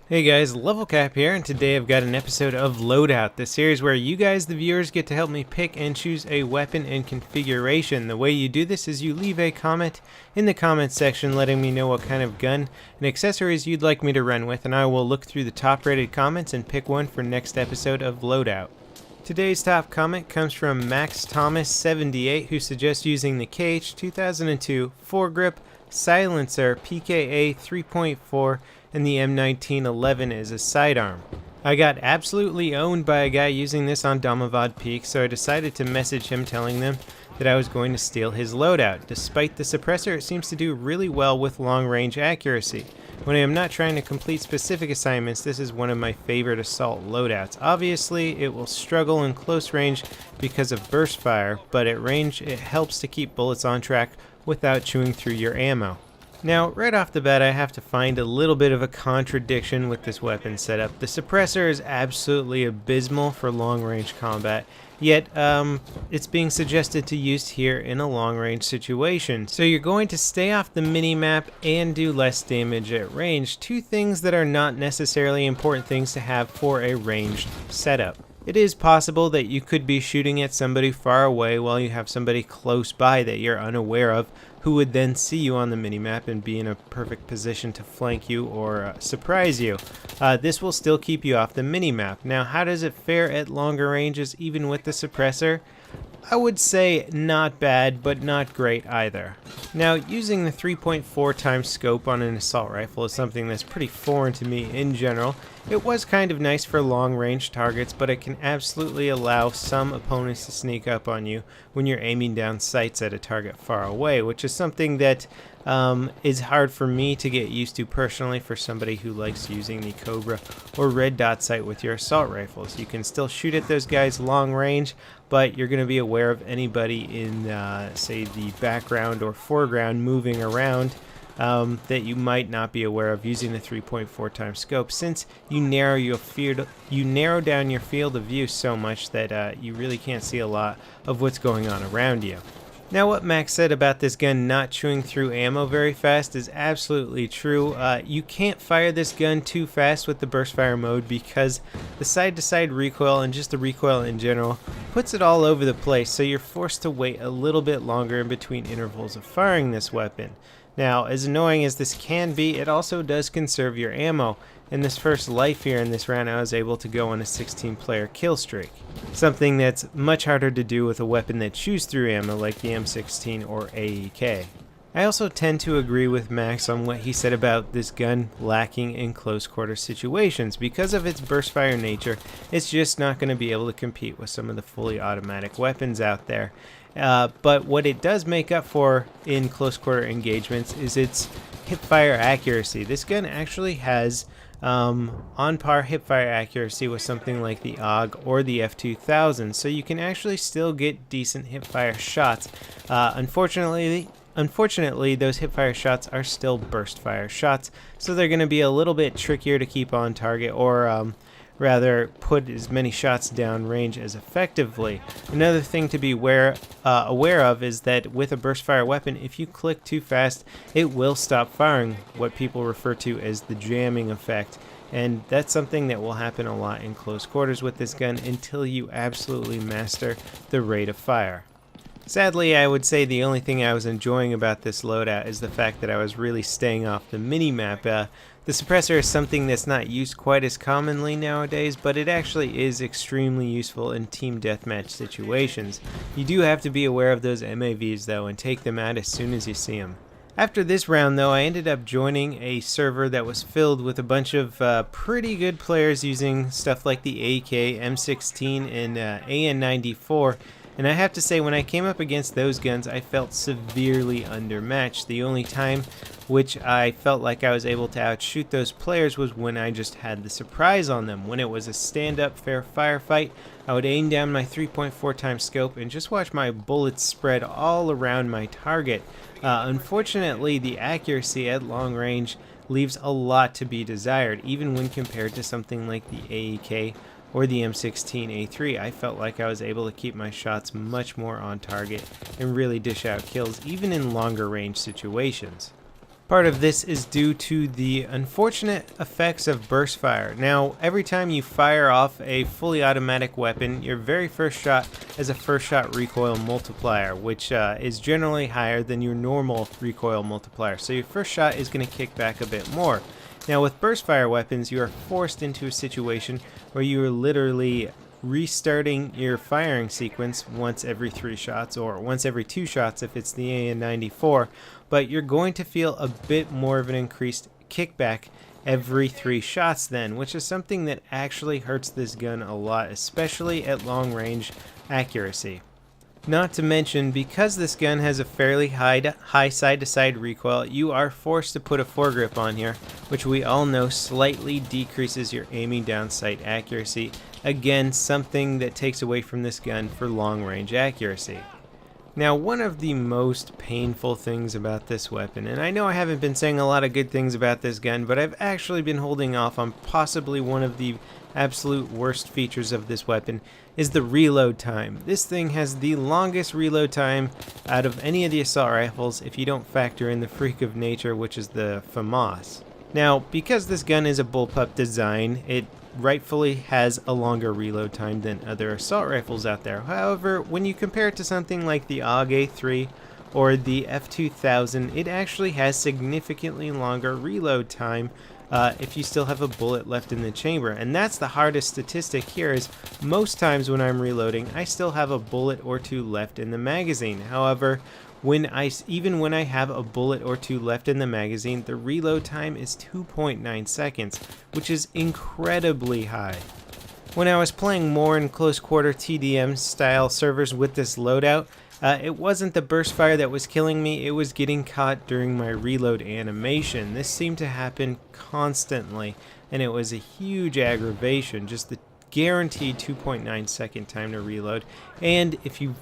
Hey guys, LevelCap here, and today I've got an episode of Loadout, the series where you guys, the viewers, get to help me pick and choose a weapon and configuration. The way you do this is you leave a comment in the comments section letting me know what kind of gun and accessories you'd like me to run with, and I will look through the top rated comments and pick one for next episode of Loadout. Today's top comment comes from Max Thomas 78, who suggests using the KH2002 Foregrip Silencer PKA 3.4 and the M1911 as a sidearm. I got absolutely owned by a guy using this on Damavad Peak, so I decided to message him telling them that I was going to steal his loadout. Despite the suppressor, it seems to do really well with long-range accuracy. When I am not trying to complete specific assignments, this is one of my favorite assault loadouts. Obviously, it will struggle in close range because of burst fire, but at range it helps to keep bullets on track without chewing through your ammo. Now, right off the bat, I have to find a little bit of a contradiction with this weapon setup. The suppressor is absolutely abysmal for long-range combat, yet it's being suggested to use here in a long-range situation. So you're going to stay off the mini-map and do less damage at range, two things that are not necessarily important things to have for a ranged setup. It is possible that you could be shooting at somebody far away while you have somebody close by that you're unaware of, who would then see you on the minimap and be in a perfect position to flank you or surprise you. This will still keep you off the minimap. Now, how does it fare at longer ranges even with the suppressor? I would say not bad, but not great either. Now, using the 3.4 times scope on an assault rifle is something that's pretty foreign to me in general. It was kind of nice for long-range targets, but it can absolutely allow some opponents to sneak up on you when you're aiming down sights at a target far away, which is something that is hard for me to get used to personally for somebody who likes using the Cobra or red dot sight with your assault rifles. You can still shoot at those guys long range, but you're going to be aware of anybody in, say, the background or foreground moving around that you might not be aware of using the 3.4 times scope, since you narrow down your field of view so much that you really can't see a lot of what's going on around you. Now, what Max said about this gun not chewing through ammo very fast is absolutely true. You can't fire this gun too fast with the burst fire mode because the side-to-side recoil and just the recoil in general puts it all over the place, so you're forced to wait a little bit longer in between intervals of firing this weapon. Now, as annoying as this can be, it also does conserve your ammo. In this first life here in this round, I was able to go on a 16-player kill streak. Something that's much harder to do with a weapon that chews through ammo like the M16 or AEK. I also tend to agree with Max on what he said about this gun lacking in close quarter situations. Because of its burst fire nature, it's just not going to be able to compete with some of the fully automatic weapons out there. But what it does make up for in close quarter engagements is its hipfire accuracy. This gun actually has on par hipfire accuracy with something like the AUG or the F2000, so you can actually still get decent hipfire shots. Unfortunately, those hipfire shots are still burst fire shots, so they're going to be a little bit trickier to keep on target, or rather put as many shots down range as effectively. Another thing to be aware of is that with a burst fire weapon, if you click too fast, it will stop firing, what people refer to as the jamming effect. And that's something that will happen a lot in close quarters with this gun until you absolutely master the rate of fire. Sadly, I would say the only thing I was enjoying about this loadout is the fact that I was really staying off the mini-map. The suppressor is something that's not used quite as commonly nowadays, but it actually is extremely useful in team deathmatch situations. You do have to be aware of those MAVs though and take them out as soon as you see them. After this round though, I ended up joining a server that was filled with a bunch of pretty good players using stuff like the AK, M16, and AN94. And I have to say, when I came up against those guns, I felt severely undermatched. The only time which I felt like I was able to outshoot those players was when I just had the surprise on them. When it was a stand-up fair firefight, I would aim down my 3.4 times scope and just watch my bullets spread all around my target. Unfortunately, the accuracy at long range leaves a lot to be desired, even when compared to something like the AEK or the M16A3. I felt like I was able to keep my shots much more on target and really dish out kills even in longer range situations. Part of this is due to the unfortunate effects of burst fire. Now, every time you fire off a fully automatic weapon, your very first shot has a first shot recoil multiplier, which is generally higher than your normal recoil multiplier. So your first shot is going to kick back a bit more. Now, with burst fire weapons, you are forced into a situation where you are literally restarting your firing sequence once every 3 shots, or once every 2 shots if it's the AN-94, but you're going to feel a bit more of an increased kickback every 3 shots then, which is something that actually hurts this gun a lot, especially at long range accuracy. Not to mention, because this gun has a fairly high side-to-side recoil, you are forced to put a foregrip on here, which we all know slightly decreases your aiming down sight accuracy. Again, something that takes away from this gun for long-range accuracy. Now, one of the most painful things about this weapon, and I know I haven't been saying a lot of good things about this gun, but I've actually been holding off on possibly one of the absolute worst features of this weapon, is the reload time. This thing has the longest reload time out of any of the assault rifles if you don't factor in the freak of nature, which is the FAMAS. Now, because this gun is a bullpup design, it rightfully has a longer reload time than other assault rifles out there. However, when you compare it to something like the AUG-A3 or the F2000, it actually has significantly longer reload time if you still have a bullet left in the chamber. And that's the hardest statistic here, is most times when I'm reloading, I still have a bullet or 2 left in the magazine. However, even when I have a bullet or 2 left in the magazine, the reload time is 2.9 seconds, which is incredibly high. When I was playing more in close quarter TDM style servers with this loadout, it wasn't the burst fire that was killing me, it was getting caught during my reload animation. This seemed to happen constantly, and it was a huge aggravation, just the guaranteed 2.9 second time to reload. And if you've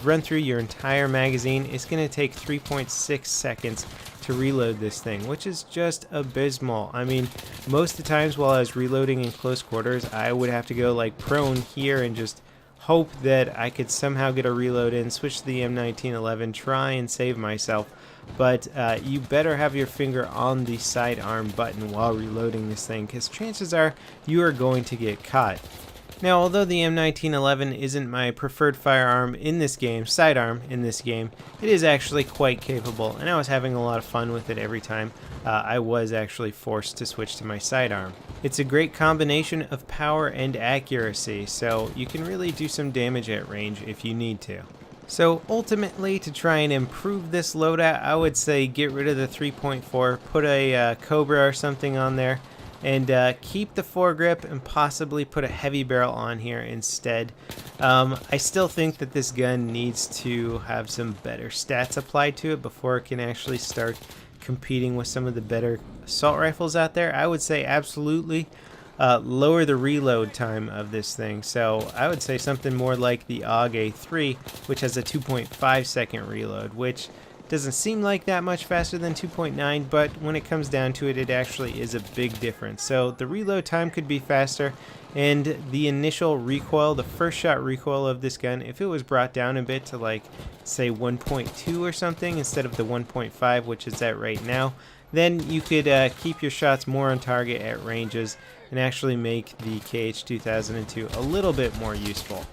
run through your entire magazine, it's going to take 3.6 seconds to reload this thing, which is just abysmal. I mean, most of the times while I was reloading in close quarters, I would have to go like prone here and just hope that I could somehow get a reload in, switch to the M1911, try and save myself. But you better have your finger on the sidearm button while reloading this thing, because chances are you are going to get caught. Now, although the M1911 isn't my preferred firearm in this game, sidearm in this game, it is actually quite capable, and I was having a lot of fun with it every time I was actually forced to switch to my sidearm. It's a great combination of power and accuracy, so you can really do some damage at range if you need to. So ultimately, to try and improve this loadout, I would say get rid of the 3.4, put a Cobra or something on there, and keep the foregrip and possibly put a heavy barrel on here instead. I still think that this gun needs to have some better stats applied to it before it can actually start competing with some of the better assault rifles out there. I would say absolutely lower the reload time of this thing. So I would say something more like the AUG-A3, which has a 2.5 second reload, which doesn't seem like that much faster than 2.9, but when it comes down to it, it actually is a big difference. So the reload time could be faster, and the initial recoil, the first shot recoil of this gun, if it was brought down a bit to like say 1.2 or something instead of the 1.5, which it's at right now, then you could keep your shots more on target at ranges and actually make the KH2002 a little bit more useful.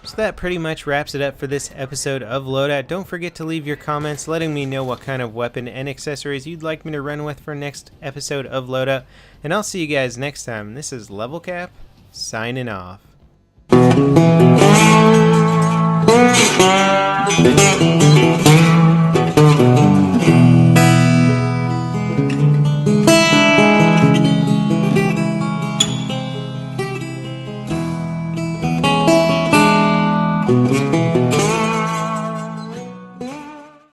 So that pretty much wraps it up for this episode of Loadout. Don't forget to leave your comments letting me know what kind of weapon and accessories you'd like me to run with for next episode of Loadout. And I'll see you guys next time. This is LevelCap, signing off.